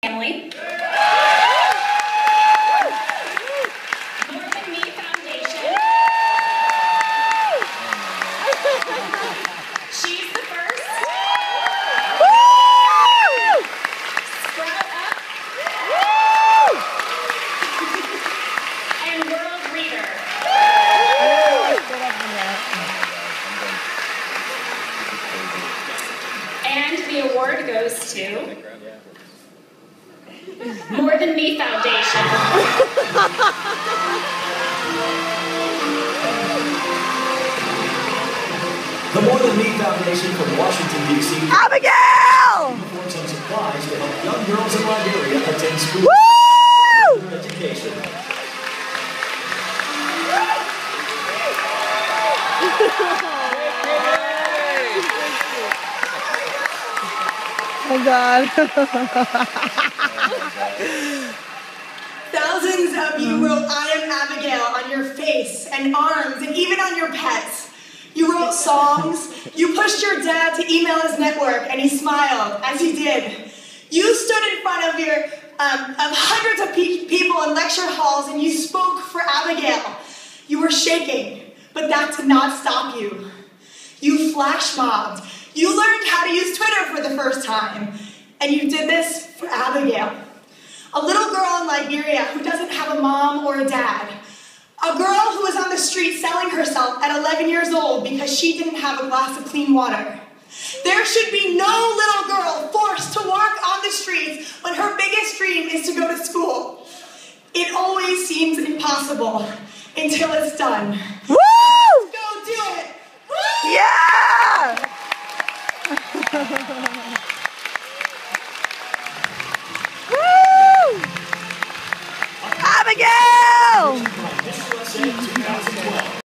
Family. More Than Me Foundation. She's the First. Sprout Up. And World Reader. And the award goes to More Than Me Foundation. The More Than Me Foundation from Washington, D.C. Abigail! Uniforms and supplies to help young girls in Liberia attend school and their education. Oh God. Thousands of you wrote "I am Abigail" on your face and arms and even on your pets. You wrote songs. You pushed your dad to email his network and he smiled as he did. You stood in front of hundreds of people in lecture halls and you spoke for Abigail. You were shaking, but that did not stop you. You flash mobbed. You learned how to use Twitter for the first time, and you did this for Abigail. A little girl in Liberia who doesn't have a mom or a dad. A girl who was on the street selling herself at 11 years old because she didn't have a glass of clean water. There should be no little girl forced to work on the streets when her biggest dream is to go to school. It always seems impossible until it's done. Woo! Go do it! Woo! Yeah! Woo! Abigail!